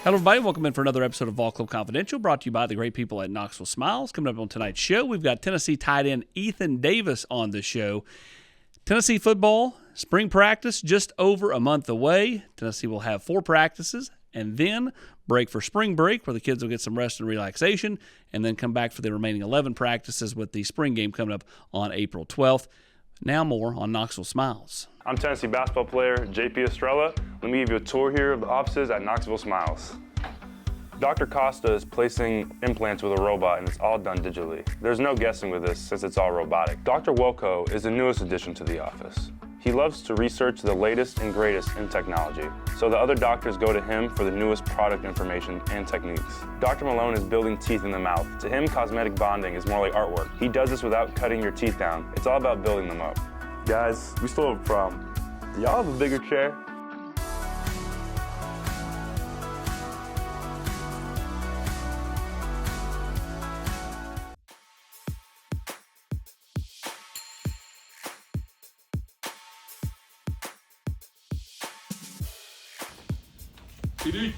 Hello, everybody. Welcome in for another episode of Vol Club Confidential, brought to you by the great people at Knoxville Smiles. Coming up on tonight's show, we've got Tennessee tight end Ethan Davis on the show. Tennessee football, spring practice just over a month away. Tennessee will have 4 practices and then break for spring break, where the kids will get some rest and relaxation, and then come back for the remaining 11 practices with the spring game coming up on April 12th. Now more on Knoxville Smiles. I'm Tennessee basketball player JP Estrella. Let me give you a tour here of the offices at Knoxville Smiles. Dr. Costa is placing implants with a robot, and it's all done digitally. There's no guessing with this since it's all robotic. Dr. Wilco is the newest addition to the office. He loves to research the latest and greatest in technology, so the other doctors go to him for the newest product information and techniques. Dr. Malone is building teeth in the mouth. To him, cosmetic bonding is more like artwork. He does this without cutting your teeth down. It's all about building them up. Guys, we still have a problem. Do y'all have a bigger chair? PD.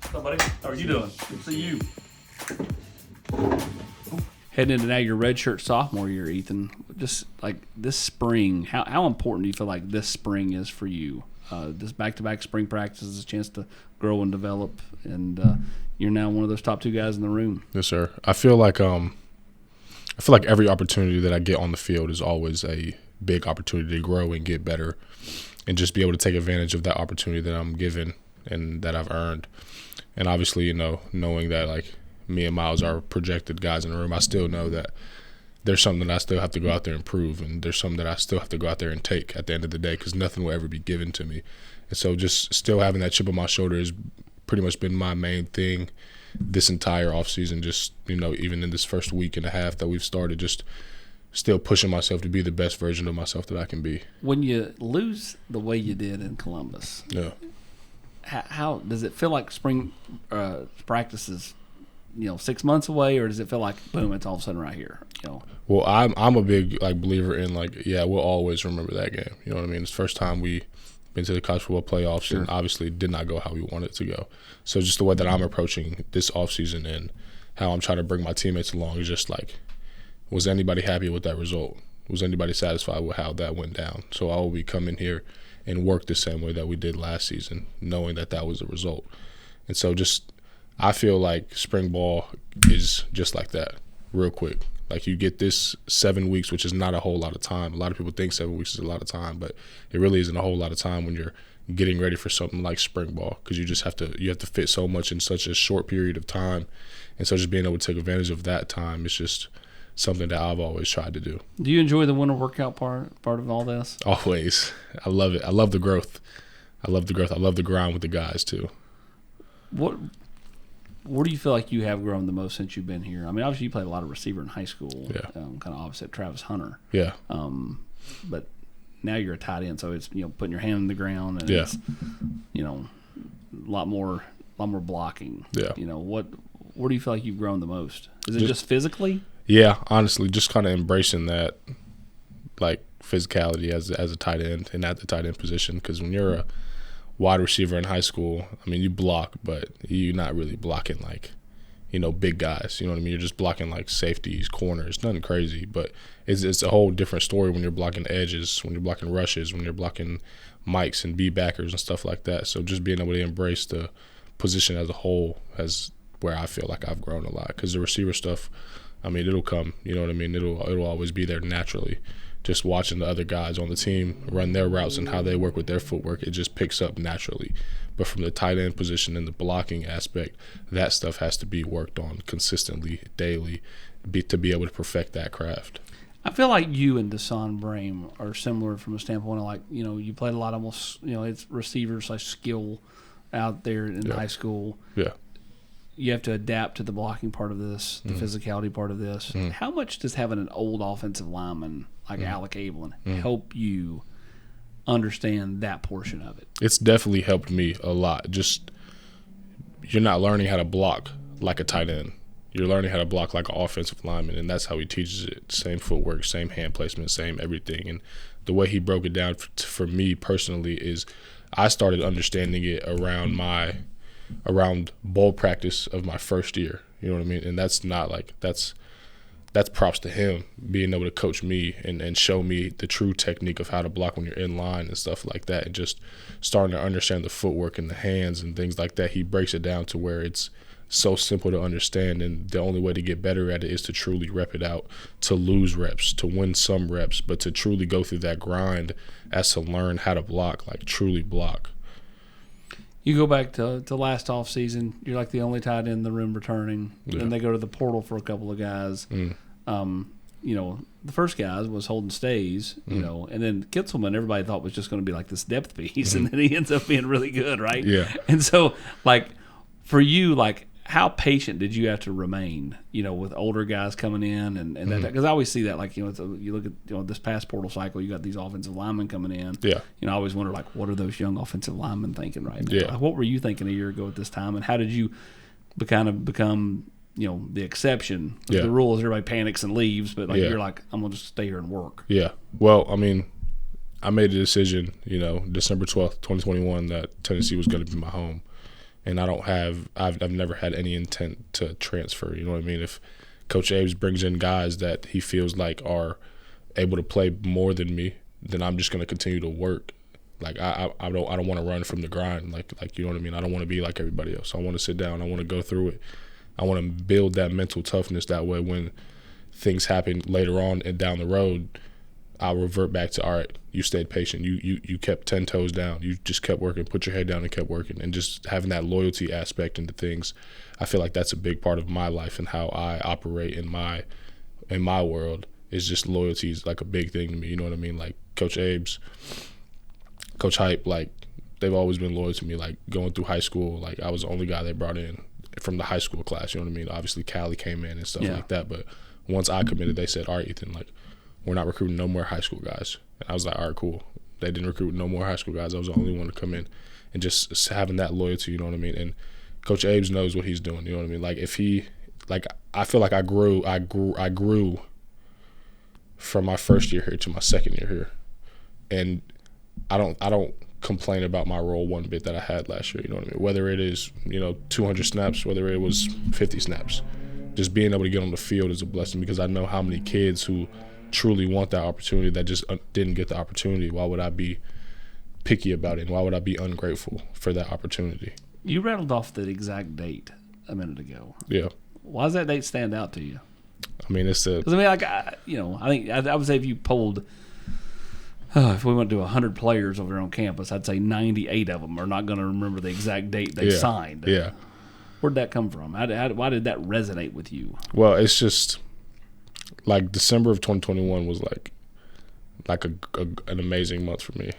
What's up, buddy? How are you doing? Good to see you. Heading into now your redshirt sophomore year, Ethan. Just like this spring, how important do you feel like this spring is for you? This back-to-back spring practice is a chance to grow and develop, and you're now one of those top 2 guys in the room. Yes, sir. I feel like every opportunity that I get on the field is always a big opportunity to grow and get better, and just be able to take advantage of that opportunity that I'm given and that I've earned. And obviously, knowing that like me and Miles are projected guys in the room, I still know that there's something that I still have to go out there and prove, and there's something that I still have to go out there and take at the end of the day, because nothing will ever be given to me. And so just still having that chip on my shoulder has pretty much been my main thing this entire offseason. Just, even in this first week and a half that we've started, just still pushing myself to be the best version of myself that I can be. When you lose the way you did in Columbus, yeah, how does it feel like spring practice is 6 months away, or does it feel like boom, it's all of a sudden right here? Well, I'm a big believer in we'll always remember that game. You know what I mean? It's the first time we been to the college football playoffs, sure, and obviously did not go how we wanted it to go. So just the way that I'm approaching this offseason and how I'm trying to bring my teammates along is just was anybody happy with that result? Was anybody satisfied with how that went down? So I will be coming here and work the same way that we did last season, knowing that that was the result. And so I feel like spring ball is just like that, real quick. Like you get this 7 weeks, which is not a whole lot of time. A lot of people think 7 weeks is a lot of time, but it really isn't a whole lot of time when you're getting ready for something like spring ball, because you just have to fit so much in such a short period of time. And so just being able to take advantage of that time is just something that I've always tried to do. Do you enjoy the winter workout part of all this? Always. I love it. I love the growth. I love the grind with the guys too. Where do you feel like you have grown the most since you've been here? I mean, obviously you played a lot of receiver in high school, yeah, kind of opposite Travis Hunter. Yeah. But now you're a tight end, so it's putting your hand in the ground, and yeah, it's a lot more blocking. Yeah. Where do you feel like you've grown the most? Is it just physically? Yeah, honestly, just kind of embracing that physicality as a tight end and at the tight end position, because when you're a wide receiver in high school, I mean, you block, but you're not really blocking big guys. You know what I mean? You're just blocking safeties, corners, nothing crazy. But it's a whole different story when you're blocking edges, when you're blocking rushes, when you're blocking mics and B backers and stuff like that. So just being able to embrace the position as a whole is where I feel like I've grown a lot, because the receiver stuff, I mean, it'll come. You know what I mean? It'll always be there naturally. Just watching the other guys on the team run their routes and how they work with their footwork, it just picks up naturally. But from the tight end position and the blocking aspect, that stuff has to be worked on consistently, daily, to be able to perfect that craft. I feel like you and Deshaun Brame are similar from a standpoint of you played a lot of it's receivers skill out there in high school. Yeah. You have to adapt to the blocking part of this, the physicality part of this. How much does having an old offensive lineman like Coach Ablen help you understand that portion of it? It's definitely helped me a lot. Just you're not learning how to block like a tight end. You're learning how to block like an offensive lineman, and that's how he teaches it. Same footwork, same hand placement, same everything. And the way he broke it down for me personally is I started understanding it around my around bowl practice of my first year. You know what I mean? And that's not like that's props to him being able to coach me and show me the true technique of how to block when you're in line and stuff like that, and just starting to understand the footwork and the hands and things like that. He breaks it down to where it's so simple to understand, and the only way to get better at it is to truly rep it out, to lose reps, to win some reps, but to truly go through that grind as to learn how to block, like truly block. You go back to last off season, you're like the only tight end in the room returning. Yeah. Then they go to the portal for a couple of guys. You know, the first guy was Holden Stays, you know, and then Kitzelman, everybody thought was just going to be like this depth piece, and then he ends up being really good, right? Yeah. And so, like, for you, like, how patient did you have to remain, you know, with older guys coming in and that? Because I always see that, like, you know, you look at, you know, this past portal cycle, you got these offensive linemen coming in. Yeah. You know, I always wonder, like, what are those young offensive linemen thinking right now? Yeah. Like, what were you thinking a year ago at this time, and how did you become, you know, the exception? Yeah. The rule is everybody panics and leaves, but, like, Yeah. you're like, I'm going to just stay here and work. Yeah. Well, I mean, I made a decision, you know, December 12th, 2021, that Tennessee was going to be my home. And I've never had any intent to transfer. You know what I mean? If Coach Ames brings in guys that he feels like are able to play more than me, then I'm just going to continue to work. Like I don't want to run from the grind. Like you know what I mean? I don't want to be like everybody else. I want to sit down. I want to go through it. I want to build that mental toughness. That way, when things happen later on and down the road, I'll revert back to, all right, you stayed patient. You kept 10 toes down. You just kept working, put your head down and kept working. And just having that loyalty aspect into things, I feel like that's a big part of my life and how I operate in my world. Is just loyalty is like a big thing to me. You know what I mean? Like Coach Ames, Coach Hype, like they've always been loyal to me. Like going through high school, like I was the only guy they brought in from the high school class. You know what I mean? Obviously Callie came in and stuff like that. But once I committed, they said, all right, Ethan, like, we're not recruiting no more high school guys. And I was like, all right, cool. They didn't recruit no more high school guys. I was the only one to come in. And just having that loyalty, you know what I mean? And Coach Ames knows what he's doing, you know what I mean? Like if he, like I feel like I grew from my first year here to my second year here. And I don't complain about my role one bit that I had last year, you know what I mean? Whether it is, you know, 200 snaps, whether it was 50 snaps. Just being able to get on the field is a blessing, because I know how many kids who truly want that opportunity that just didn't get the opportunity. Why would I be picky about it? And why would I be ungrateful for that opportunity? You rattled off the exact date a minute ago. Yeah. Why does that date stand out to you? I mean, it's the. Because I mean, like, I think I would say if you polled, if we went to 100 players over on campus, I'd say 98 of them are not going to remember the exact date they signed. Yeah. Where'd that come from? Why did that resonate with you? Well, it's just like December of 2021 was like an amazing month for me,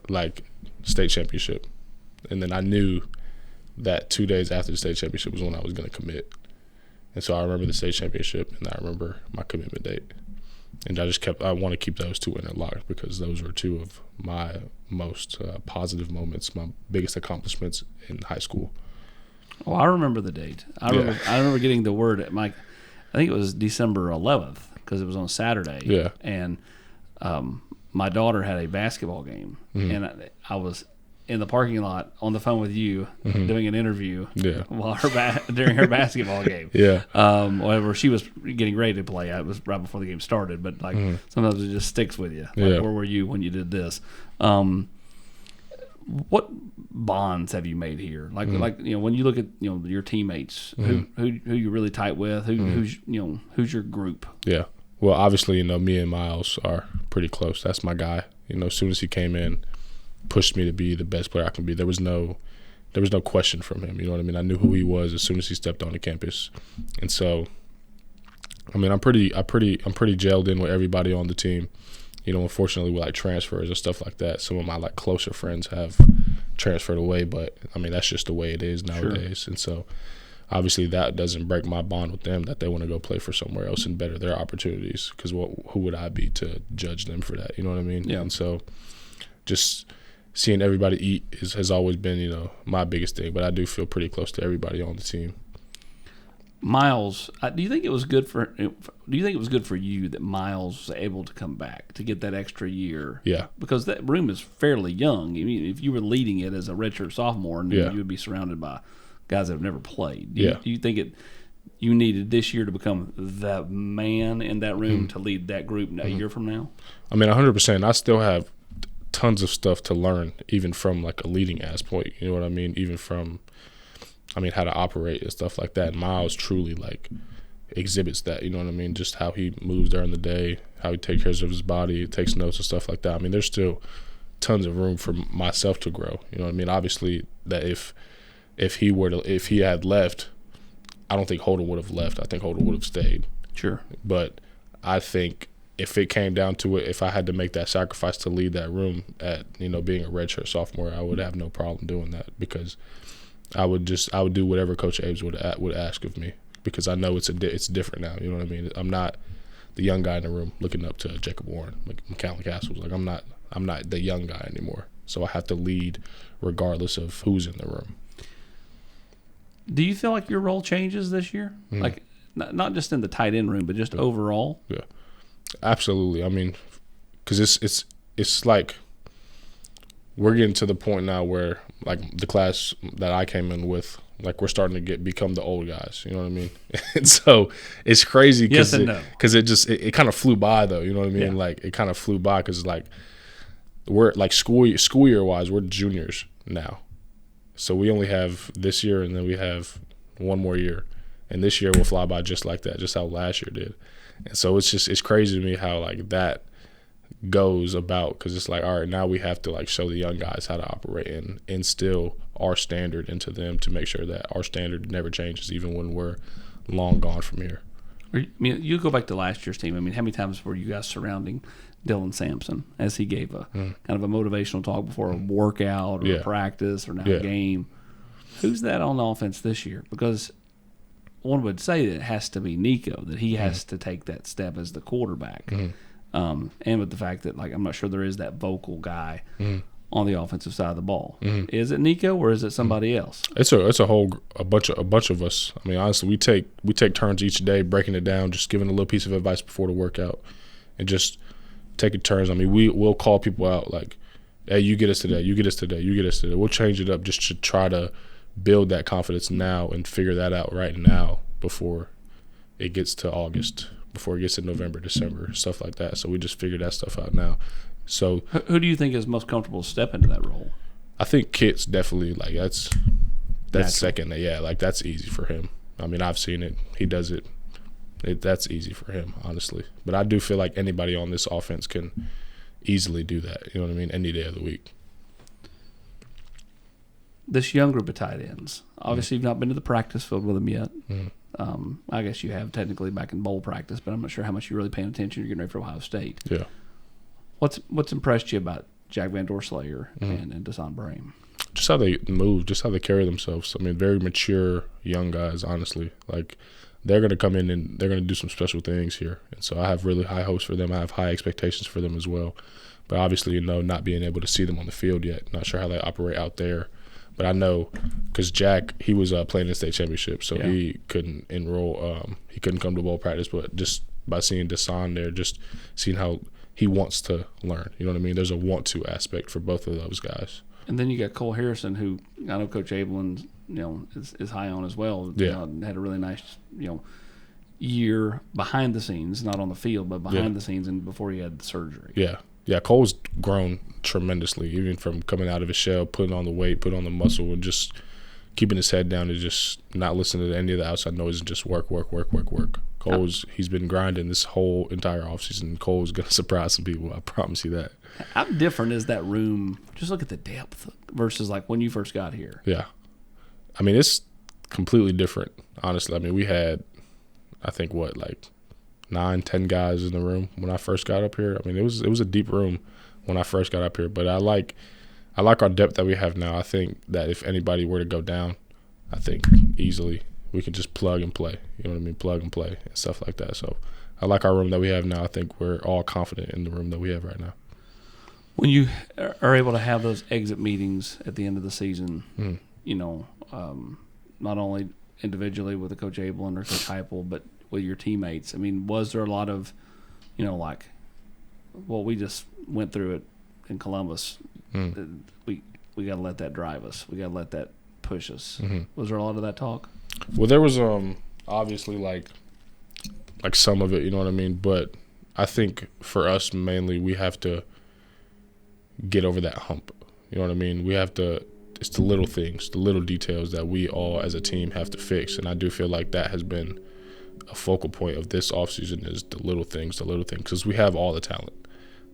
like state championship, and then I knew that 2 days after the state championship was when I was going to commit, and so I remember the state championship and I remember my commitment date, and I want to keep those two interlocked because those were two of my most positive moments, my biggest accomplishments in high school. Oh, I remember the date. I remember getting the word at I think it was December 11th because it was on Saturday. Yeah. And my daughter had a basketball game, and I was in the parking lot on the phone with you doing an interview while during her basketball game. Yeah. Whenever she was getting ready to play, it was right before the game started. But like sometimes it just sticks with you. Like, where were you when you did this? What bonds have you made here? Like you know, when you look at, you know, your teammates, who you're really tight with, who's your group? Yeah. Well, obviously, you know, me and Miles are pretty close. That's my guy. You know, as soon as he came in, pushed me to be the best player I can be. There was no question from him. You know what I mean? I knew who he was as soon as he stepped on the campus, and so, I mean, I'm pretty gelled in with everybody on the team. You know, unfortunately, with like transfers and stuff like that, some of my like closer friends have transferred away. But I mean, that's just the way it is nowadays. Sure. And so, obviously, that doesn't break my bond with them that they want to go play for somewhere else and better their opportunities. Because who would I be to judge them for that? You know what I mean? Yeah. And so, just seeing everybody eat has always been, you know, my biggest thing. But I do feel pretty close to everybody on the team. Miles, do you think it was good for you that Miles was able to come back to get that extra year? Yeah. Because that room is fairly young. I mean, if you were leading it as a redshirt sophomore, and you would be surrounded by guys that have never played. Yeah. Do you think you needed this year to become the man in that room to lead that group a year from now? I mean, 100%. I still have tons of stuff to learn, even from like a leading aspect. You know what I mean? Even from, how to operate and stuff like that. And Miles truly like exhibits that. You know what I mean? Just how he moves during the day, how he takes care of his body, takes notes and stuff like that. I mean, there's still tons of room for myself to grow. You know what I mean? Obviously, that if he had left, I don't think Holden would have left. I think Holden would have stayed. Sure. But I think if it came down to it, if I had to make that sacrifice to lead that room at, being a redshirt sophomore, I would have no problem doing that, because I would do whatever Coach Ablen would ask of me, because I know it's different now. You know what I mean? I'm not the young guy in the room looking up to Jacob Warren, McCallum Castles. Like I'm not the young guy anymore. So I have to lead regardless of who's in the room. Do you feel like your role changes this year? Mm-hmm. Like not just in the tight end room, but just overall? Yeah, absolutely. I mean, because it's like we're getting to the point now where like the class that I came in with, like we're starting to become the old guys. You know what I mean? And so it's crazy because it kind of flew by though. You know what I mean? Yeah. Like it kind of flew by because like we're like school year wise, we're juniors now. So we only have this year, and then we have one more year. And this year will fly by just like that, just how last year did. And so it's crazy to me how like that goes about, because it's like, all right, now we have to like show the young guys how to operate and instill our standard into them to make sure that our standard never changes, even when we're long gone from here. I mean, you go back to last year's team. I mean, how many times were you guys surrounding Dylan Sampson as he gave a kind of a motivational talk before a workout or a practice or now a game? Who's that on offense this year? Because one would say that it has to be Nico, that he has to take that step as the quarterback. And with the fact that, like, I'm not sure there is that vocal guy on the offensive side of the ball. Is it Nico or is it somebody else? It's a bunch of us. I mean, honestly, we take turns each day breaking it down, just giving a little piece of advice before the workout, and just taking turns. I mean, we'll call people out like, hey, you get us today, you get us today, you get us today. We'll change it up just to try to build that confidence now and figure that out right now before it gets to August, before it gets to November, December, stuff like that. So we just figure that stuff out now. So who do you think is most comfortable to step into that role? I think Kit's definitely like that's second. Yeah, like that's easy for him. I mean, I've seen it. He does it. That's easy for him, honestly. But I do feel like anybody on this offense can easily do that. You know what I mean? Any day of the week. This young group of tight ends, obviously you've not been to the practice field with them yet. I guess you have technically back in bowl practice, but I'm not sure how much you're really paying attention. You're getting ready for Ohio State. Yeah. What's impressed you about Jack Van Doorslayer and Desan Brame? Just how they move, just how they carry themselves. I mean, very mature young guys, honestly. Like, they're going to come in and they're going to do some special things here. And so I have really high hopes for them. I have high expectations for them as well. But obviously, not being able to see them on the field yet, not sure how they operate out there. But I know because Jack, he was playing in the state championship, so he couldn't enroll. He couldn't come to bowl practice. But just by seeing Desan there, just seeing how he wants to learn. You know what I mean? There's a want-to aspect for both of those guys. And then you got Cole Harrison, who I know Coach Ablen, is high on as well. Yeah. Had a really nice, year behind the scenes, not on the field, but behind the scenes, and before he had the surgery. Yeah, Cole's grown tremendously, even from coming out of his shell, putting on the weight, putting on the muscle, and just keeping his head down and just not listening to any of the outside noise and just work. He's been grinding this whole entire offseason. Cole's going to surprise some people. I promise you that. How different is that room? Just look at the depth versus like when you first got here. Yeah. I mean, it's completely different, honestly. I mean, we had, I think, 9-10 guys in the room when I first got up here. I mean, it was a deep room when I first got up here, but I like our depth that we have now. I think that if anybody were to go down, I think easily we can just plug and play. You know what I mean? Plug and play and stuff like that. So I like our room that we have now. I think we're all confident in the room that we have right now. When you are able to have those exit meetings at the end of the season, not only individually with the Coach Ablen or Coach Heupel, but with your teammates, I mean, was there a lot of, we just went through it in Columbus. We got to let that drive us. We got to let that push us. Was there a lot of that talk? Well, there was obviously like some of it, you know what I mean? But I think for us mainly, we have to get over that hump. You know what I mean? We have to. It's the little things, the little details that we all as a team have to fix, and I do feel like that has been a focal point of this offseason is the little things, because we have all the talent.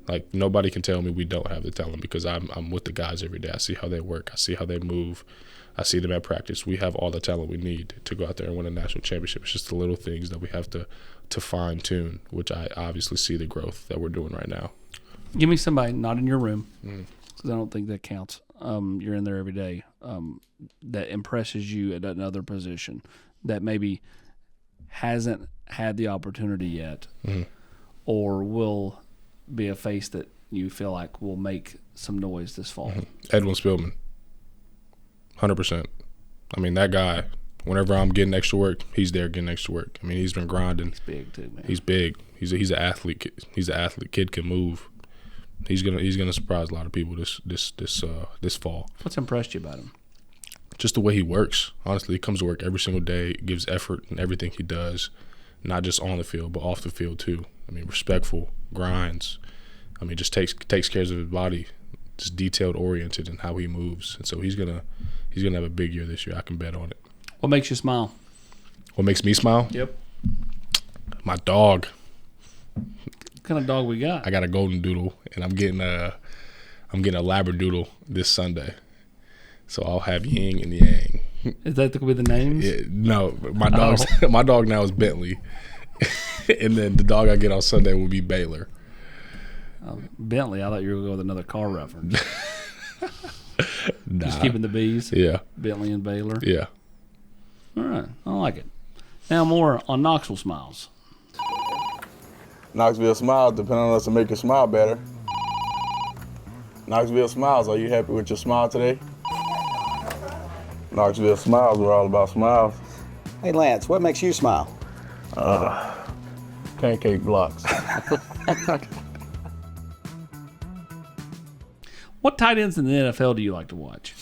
Like, nobody can tell me we don't have the talent because I'm with the guys every day. I see how they work. I see how they move. I see them at practice. We have all the talent we need to go out there and win a national championship. It's just the little things that we have to fine-tune, which I obviously see the growth that we're doing right now. Give me somebody not in your room, because I don't think that counts. You're in there every day, that impresses you at another position that maybe hasn't had the opportunity yet, or will be a face that you feel like will make some noise this fall. Edwin Spillman, 100%. I mean, that guy, whenever I'm getting extra work, he's there getting extra work. I mean, he's been grinding. He's big too, man. He's big. He's an athlete. He's an athlete. Kid can move. He's gonna surprise a lot of people this fall. What's impressed you about him? Just the way he works. Honestly, he comes to work every single day, gives effort in everything he does, not just on the field but off the field too. I mean, respectful, grinds. I mean, just takes care of his body, just detailed oriented in how he moves, and so he's gonna have a big year this year. I can bet on it. What makes you smile? What makes me smile? Yep. My dog. What kind of dog we got? I got a golden doodle, and I'm getting a labradoodle this Sunday. So I'll have yin and yang. Is that going to be the names? Yeah, no, my dog now is Bentley, and then the dog I get on Sunday will be Baylor. Bentley. I thought you were going to go with another car reference. Nah. Just keeping the B's. Yeah. Bentley and Baylor. Yeah. All right, I like it. Now more on Knoxville Smiles. Knoxville Smiles depend on us to make you smile better. Knoxville Smiles, are you happy with your smile today? Knoxville Smiles, we're all about smiles. Hey Lance, what makes you smile? Pancake blocks. What tight ends in the NFL do you like to watch?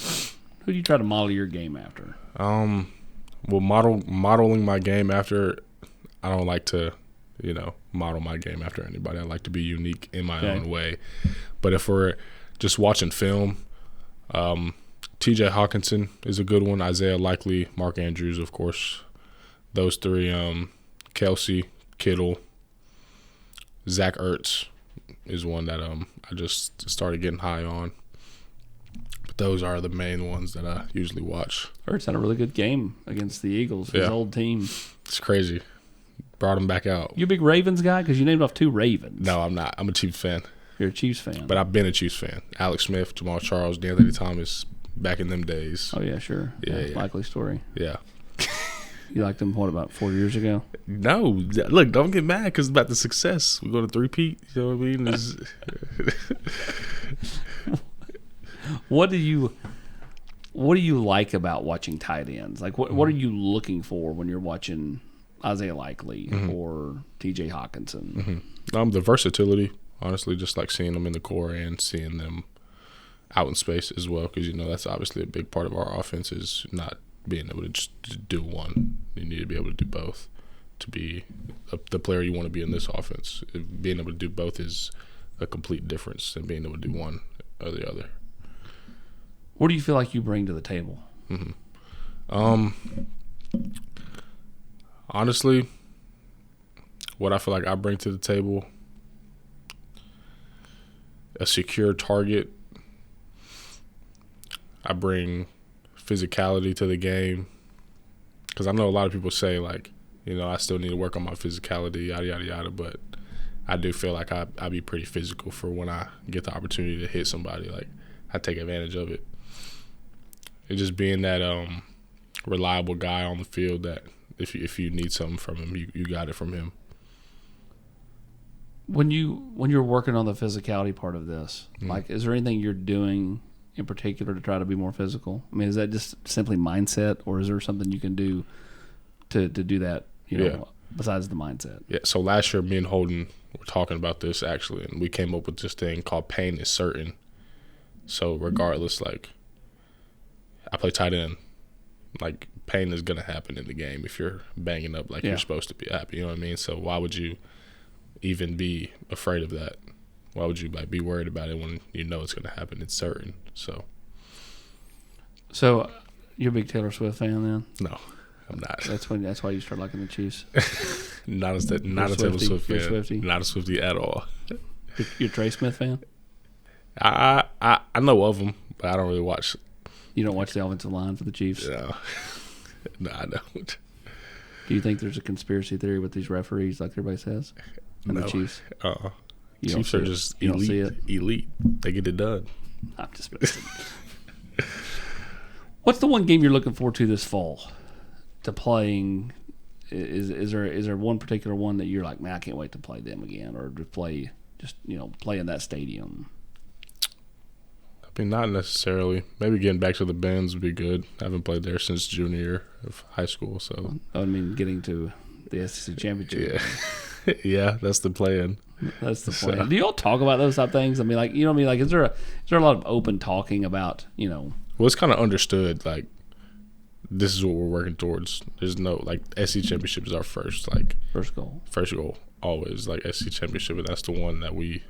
Who do you try to model your game after? Well, modeling my game after, I don't like to, model my game after anybody. I like to be unique in my own way. But if we're just watching film, T.J. Hawkinson is a good one. Isaiah Likely, Mark Andrews, of course. Those three. Kelsey, Kittle, Zach Ertz is one that I just started getting high on. But those are the main ones that I usually watch. Ertz had a really good game against the Eagles, his old team. It's crazy. Brought him back out. You a big Ravens guy? Because you named off 2 Ravens. No, I'm not. I'm a Chiefs fan. You're a Chiefs fan. But I've been a Chiefs fan. Alex Smith, Jamal Charles, D'Anthony Thomas, back in them days. Oh, yeah, sure. Yeah. Likely story. Yeah. You liked them, about 4 years ago? No. Look, don't get mad because about the success. We're going to three-peat. You know what I mean? What do you like about watching tight ends? Like, what are you looking for when you're watching Isaiah Likely or T.J. Hawkinson? The versatility, honestly, just like seeing them in the core and seeing them out in space as well, because that's obviously a big part of our offense is not being able to just do one. You need to be able to do both to be the player you want to be in this offense. Being able to do both is a complete difference than being able to do one or the other. What do you feel like you bring to the table? Honestly, what I feel like I bring to the table, a secure target. I bring physicality to the game, because I know a lot of people say, like, I still need to work on my physicality, yada, yada, yada, but I do feel like I be pretty physical for when I get the opportunity to hit somebody. Like, I take advantage of it. It's just being that reliable guy on the field that if you need something from him, you got it from him. When you're working on the physicality part of this, like, is there anything you're doing in particular to try to be more physical? I mean, is that just simply mindset, or is there something you can do to do that, besides the mindset? Yeah, so last year me and Holden were talking about this, actually, and we came up with this thing called pain is certain. So regardless, like, I play tight end. Like, pain is gonna happen in the game if you're banging up like you're supposed to be happy. You know what I mean? So why would you even be afraid of that? Why would you like be worried about it when you know it's gonna happen? It's certain. So you're a big Taylor Swift fan then? no, I'm not. That's why you start liking the Chiefs. Not a Taylor Swift fan. Swiftie. Not a Swiftie at all. You're a Trey Smith fan? I know of them, but I don't really watch. You don't watch the offensive line for the Chiefs? No, I don't. Do you think there's a conspiracy theory with these referees, like everybody says, and the Chiefs? Chiefs are just You don't see it? elite. They get it done. I'm just messing. What's the one game you're looking forward to this fall? To playing? Is there one particular one that you're like, man, I can't wait to play them again, or to play play in that stadium? I mean, not necessarily. Maybe getting back to the Bends would be good. I haven't played there since junior year of high school, so. I mean, getting to the SEC championship. Yeah, yeah, that's the plan. That's the plan. Do y'all talk about those type of things? I mean, like, you know what I mean? Like, is there a lot of open talking about, Well, it's kind of understood, like, this is what we're working towards. There's no, like, SEC championship is our first goal. First goal, always, like, SEC championship, and that's the one that we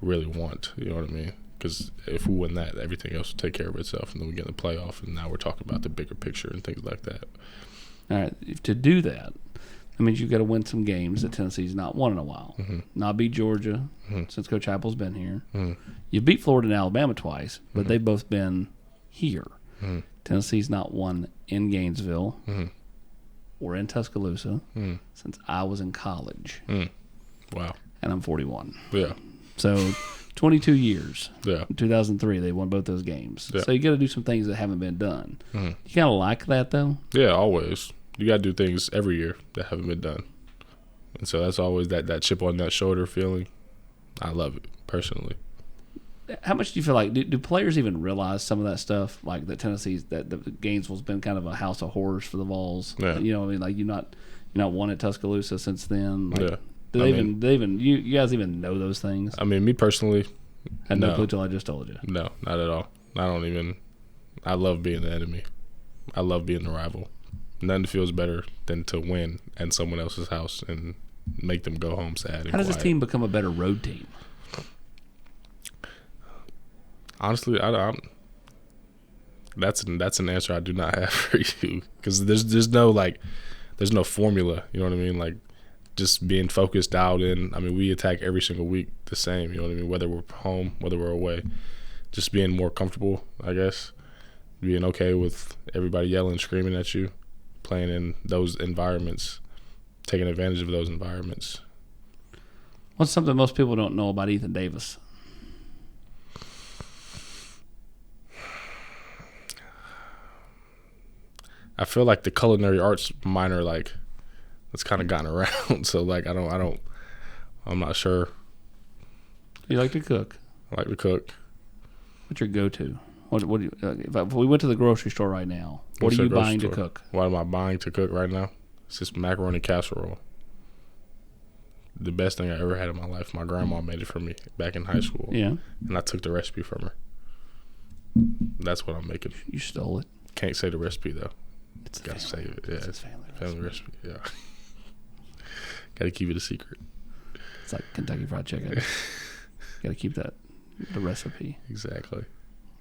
really want, you know what I mean? Because if we win that, everything else will take care of itself, and then we get in the playoff, and now we're talking about the bigger picture and things like that. All right, to do that means you've got to win some games that Tennessee's not won in a while. Mm-hmm. Not beat Georgia since Coach Apple's been here. Mm-hmm. You beat Florida and Alabama twice, but they've both been here. Mm-hmm. Tennessee's not won in Gainesville or in Tuscaloosa since I was in college. Wow. And I'm 41. Yeah. So 22 years. Yeah. In 2003, they won both those games. Yeah. So you got to do some things that haven't been done. Mm-hmm. You kind of like that, though? Yeah, always. You got to do things every year that haven't been done. And so that's always that chip on that shoulder feeling. I love it, personally. How much do you feel like, do players even realize some of that stuff? Like that that Gainesville's been kind of a house of horrors for the Vols. Yeah. You know what I mean? Like you're not won at Tuscaloosa since then. Like, Yeah. Do they even you guys even know those things? I mean, me personally, I had no clue till I just told you. No, not at all. I love being the enemy. I love being the rival. Nothing feels better than to win at someone else's house and make them go home sad and How does quiet. this team become a better road team? Honestly, that's an answer I do not have for you, because there's no formula. You know what I mean? Like, just being focused out in. I mean, we attack every single week the same. You know what I mean? Whether we're home, whether we're away, just being more comfortable, I guess. Being okay with everybody yelling, screaming at you, playing in those environments, taking advantage of those environments. What's something most people don't know about Ethan Davis? I feel like the culinary arts minor, like, it's kind of gotten around. So, like, I'm not sure. You like to cook. I like to cook. What's your go-to? What do you? If we went to the grocery store right now, what are you buying to cook? What am I buying to cook right now? It's just macaroni casserole. The best thing I ever had in my life. My grandma made it for me back in high school. Yeah. And I took the recipe from her. That's what I'm making. You stole it. Can't say the recipe, though. It's Gotta save it. Yeah, it's family recipe. Yeah. Gotta keep it a secret. It's like Kentucky Fried Chicken. Gotta keep the recipe. Exactly.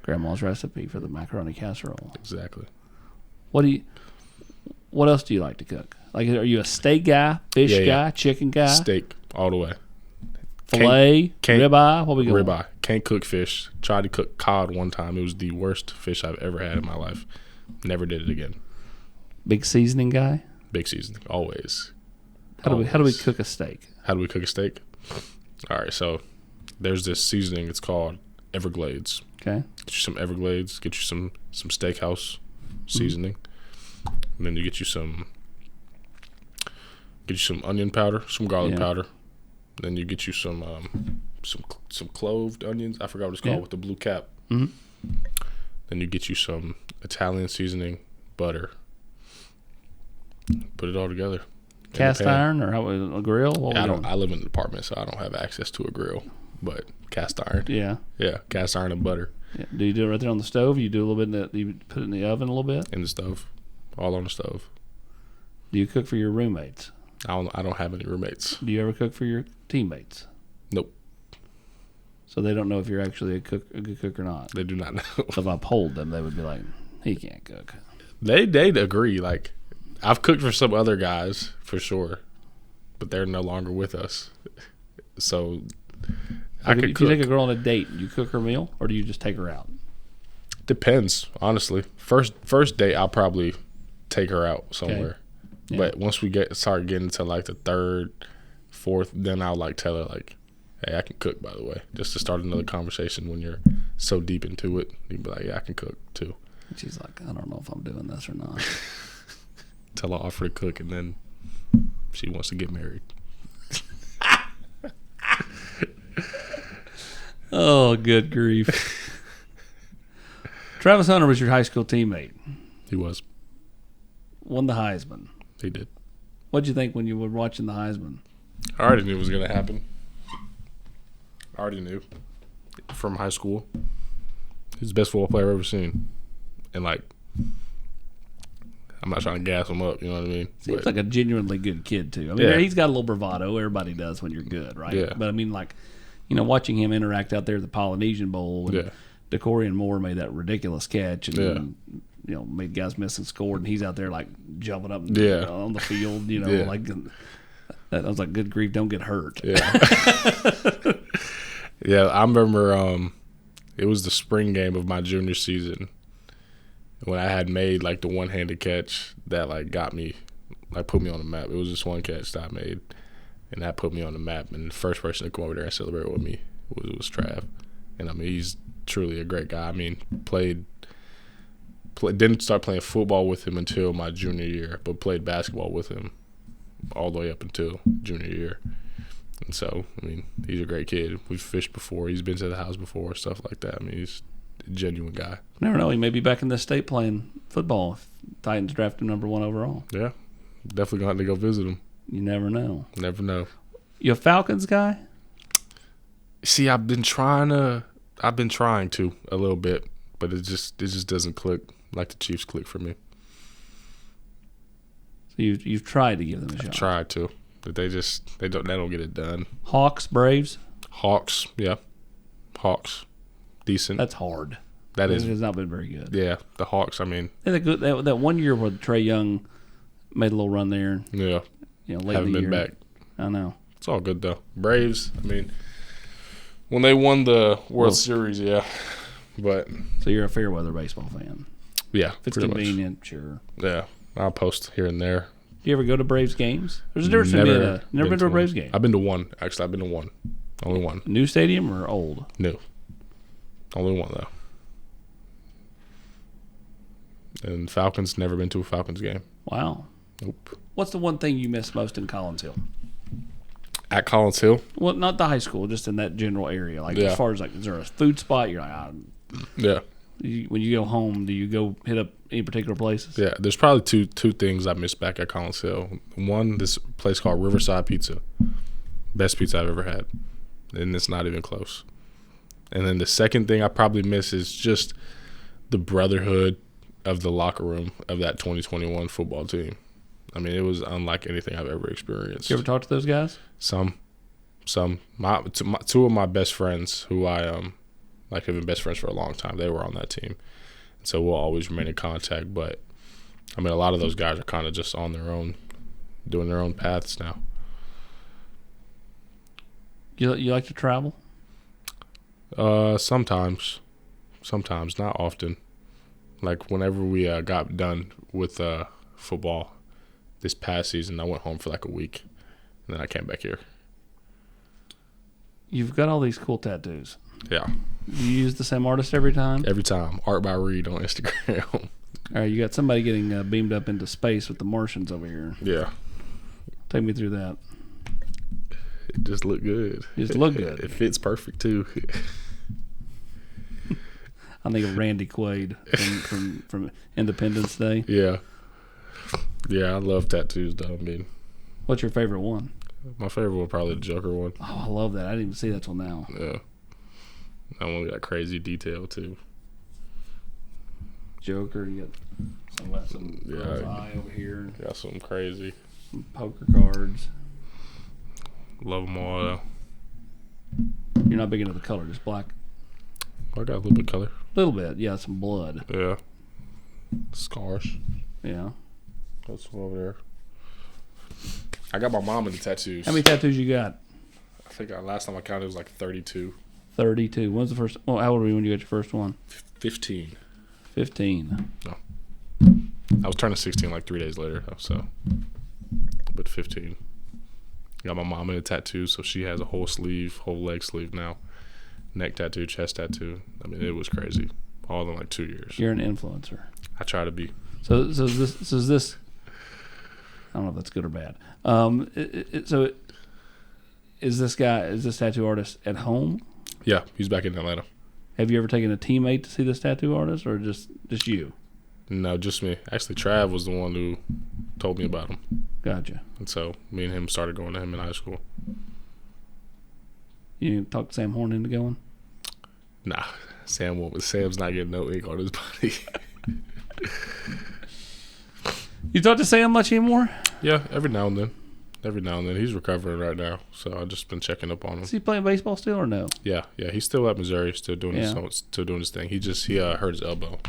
Grandma's recipe for the macaroni casserole. Exactly. What else do you like to cook? Like, are you a steak guy, fish guy, chicken guy? Steak all the way. Filet, ribeye? What we going? Ribeye. Can't cook fish. Tried to cook cod one time. It was the worst fish I've ever had in my life. Never did it again. Big seasoning guy? Big seasoning. Always. How do we cook a steak? How do we cook a steak? All right, so there's this seasoning. It's called Everglades. Okay. Get you some Everglades. Get you some steakhouse seasoning. And then you get you some onion powder, some garlic powder. Then you get you some cloved onions. I forgot what it's called with the blue cap. Mm-hmm. Then you get you some Italian seasoning, butter. Put it all together. Cast iron or a grill? I live in an apartment, so I don't have access to a grill. But cast iron. Yeah. Yeah, cast iron and butter. Yeah. Do you do it right there on the stove? You do a little bit you put it in the oven a little bit? In the stove. all on the stove. Do you cook for your roommates? I don't have any roommates. Do you ever cook for your teammates? Nope. So they don't know if you're actually a good cook or not. They do not know. So if I polled them, they would be like, he can't cook. They'd agree. Like, I've cooked for some other guys for sure, but they're no longer with us. So I could If cook. you take a girl on a date, do you cook her meal or do you just take her out? Depends, honestly. First date, I'll probably take her out somewhere. Yeah. But once we start getting to like the third, fourth, then I'll like tell her like, hey, I can cook, by the way, just to start another conversation. When you're so deep into it, you'd be like, yeah, I can cook too. And she's like, I don't know if I'm doing this or not. Tell her offer to cook, and then she wants to get married. Oh, good grief. Travis Hunter was your high school teammate. He was. Won the Heisman. He did. What'd you think when you were watching the Heisman? I already knew it was going to happen. I already knew from high school. He's the best football player I've ever seen. And, like, I'm not trying to gas him up, you know what I mean? Seems like a genuinely good kid, too. I mean, Yeah. he's got a little bravado. Everybody does when you're good, right? Yeah. But, I mean, like, you know, watching him interact out there at the Polynesian Bowl and Yeah. DeCorian Moore made that ridiculous catch and, Yeah. you know, made guys miss and scored, and he's out there, like, jumping up Yeah. on the field, you know, Yeah. like – I was like, good grief, don't get hurt. Yeah. Yeah, I remember it was the spring game of my junior season when I had made like the one-handed catch that like got me, like put me on the map. It was just one catch that I made, and that put me on the map. And the first person to come over there and celebrate with me was Trav. And I mean, he's truly a great guy. I mean, didn't start playing football with him until my junior year, but played basketball with him all the way up until junior year. And so, I mean, he's a great kid. We've fished before. He's been to the house before, stuff like that. I mean, he's a genuine guy. Never know. He may be back in this state playing football if Titans draft him number 1 overall. Yeah. Definitely going to have to go visit him. You never know. Never know. You a Falcons guy? See, I've been trying to a little bit, but it just doesn't click like the Chiefs click for me. So you've tried to give them a shot. I've tried to, but they don't get it done. Hawks, Braves? Hawks, yeah. Hawks. Decent. That's hard. That It is, has not been very good. yeah, the Hawks, I mean, They had that 1 year where Trey Young made a little run there. yeah. You know, late Haven't in the been year. back. I know. It's all good though. Braves, I mean, when they won the World Series, yeah. But So you're a fair weather baseball fan. yeah, If it's pretty much. convenient, sure. Yeah, I'll post here and there. Do you ever go to Braves games? There's a difference between never been to a one. Braves game. I've been to one. Actually, I've been to one. Only one. New stadium or old? New. Only one though. And Falcons, never been to a Falcons game. Wow. Nope. What's the one thing you miss most in Collins Hill? At Collins Hill? Well, not the high school, just in that general area. Like Yeah. as far as like, is there a food spot? You're like, Yeah. when you go home, do you go hit up any particular places? Yeah. There's probably two things I miss back at Collins Hill. One, this place called Riverside Pizza. Best pizza I've ever had. And it's not even close. And then the second thing I probably miss is just the brotherhood of the locker room of that 2021 football team. I mean, it was unlike anything I've ever experienced. You ever talk to those guys? Some. Two of my best friends, who I have been best friends for a long time, they were on that team, and so we'll always remain in contact. But I mean, a lot of those guys are kind of just on their own, doing their own paths now. You like to travel? Sometimes, not often. Like whenever we got done with football this past season, I went home for like a week, and then I came back here. You've got all these cool tattoos. Yeah, Do you use the same artist every time? every time. Art by Reed on Instagram. All right, you got somebody getting beamed up into space with the Martians over here. Yeah, Take me through that. it just looked good. It just looked good. It fits perfect too. I think of Randy Quaid from Independence Day. Yeah, I love tattoos though. I mean, What's your favorite one? my favorite was probably the Joker one. Oh, I love that. I didn't even see that till now. Yeah, that one got crazy detail too. Joker. You got some eye over here. Got something crazy. Some poker cards. Love them all, though. You're not big into the color, just black. I got a little bit of color. A little bit, yeah, some blood. Yeah. Scars. Yeah. That's over there. I got my mom into tattoos. How many tattoos you got? I think last time I counted it was like 32. 32. When was the first? Well, how old were you when you got your first one? 15. 15. No. I was turning 16 like 3 days later, so. But 15. Got my mom in a tattoo, so she has a whole sleeve, whole leg sleeve now. Neck tattoo, chest tattoo. I mean, it was crazy. All in like 2 years. You're an influencer. I try to be. So is this I don't know if that's good or bad. Is this tattoo artist at home? Yeah, he's back in Atlanta. Have you ever taken a teammate to see this tattoo artist, or just you? No, just me. Actually, Trav was the one who told me about him. Gotcha. And so me and him started going to him in high school. You talked Sam Horn into going? Nah, Sam's not getting no ink on his body. You talk to Sam much anymore? Yeah, every now and then. He's recovering right now, so I've just been checking up on him. Is he playing baseball still or no? Yeah, he's still at Missouri, still doing his thing. He hurt his elbow.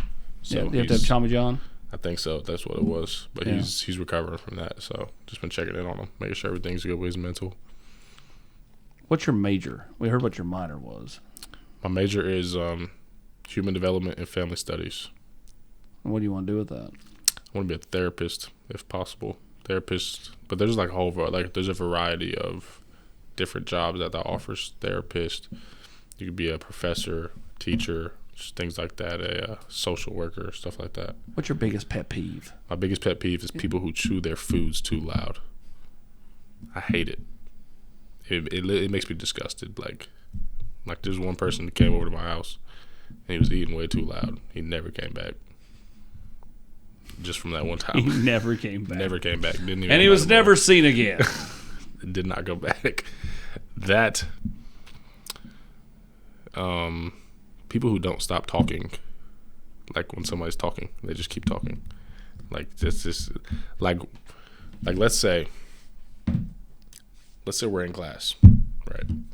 So you have to have Tommy John? I think so. That's what it was. But he's recovering from that, so just been checking in on him, making sure everything's good with his mental. What's your major? We heard what your minor was. My major is human development and family studies. And what do you want to do with that? I want to be a therapist, if possible. But there's like there's a variety of different jobs that offers therapist. You could be a professor, teacher, just things like that, a social worker, stuff like that. What's your biggest pet peeve? My biggest pet peeve is people who chew their foods too loud. I hate it. It makes me disgusted. Like there's one person that came over to my house and he was eating way too loud. He never came back. Just from that one time. He never came back. Never came back. Didn't even and he was never seen again. Did not go back. That people who don't stop talking, like when somebody's talking, they just keep talking. Like this like let's say we're in class, right? And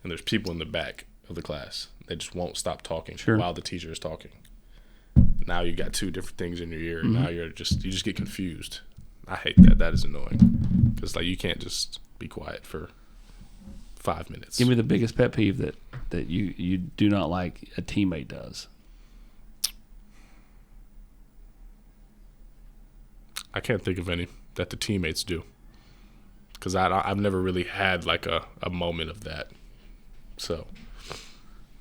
there's people in the back of the class. They just won't stop talking while the teacher is talking. Now you got two different things in your ear. Mm-hmm. Now you just get confused. I hate that. That is annoying because you can't just be quiet for 5 minutes. Give me the biggest pet peeve that you do not like a teammate does. I can't think of any that the teammates do because I've never really had like a moment of that. So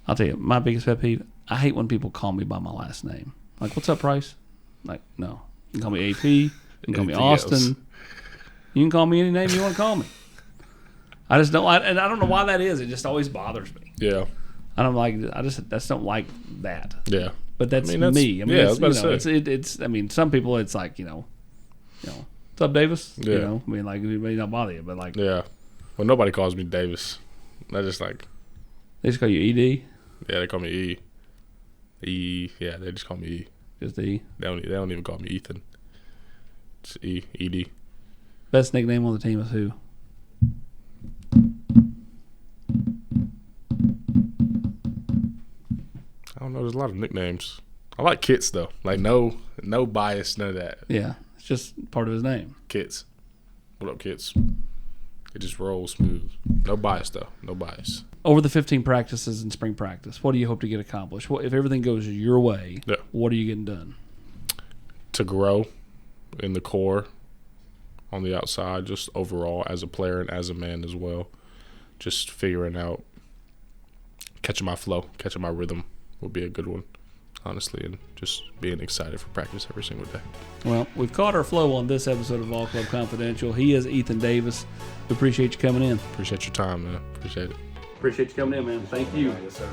I'll tell you, my biggest pet peeve, I hate when people call me by my last name. Like, what's up, Price? Like, no. You can call me AP. You can call me Austin. Else. You can call me any name you want to call me. I just don't like, and I don't know why that is. It just always bothers me. Yeah. I just don't like that. Yeah. But that's me. I mean, it's some people it's like, what's up, Davis? Yeah. I mean, like, it may not bother you, but like. Yeah. Well, nobody calls me Davis. I just like. They just call you ED? Yeah, they call me E. Yeah, they just call me E. Just E? They don't even call me Ethan. It's E, ED. Best nickname on the team is who? I don't know. There's a lot of nicknames. I like Kits though. Like no bias, none of that. Yeah, it's just part of his name. Kits. What up, Kits? It just rolls smooth. No bias though. No bias. Over the 15 practices in spring practice, what do you hope to get accomplished? If everything goes your way, What are you getting done? To grow in the core on the outside, just overall as a player and as a man as well. Just figuring out, catching my flow, catching my rhythm would be a good one, honestly, and just being excited for practice every single day. Well, we've caught our flow on this episode of Vol Club Confidential. He is Ethan Davis. We appreciate you coming in. Appreciate your time, man. Appreciate it. Appreciate you coming in, man. Thank you. Yes, sir.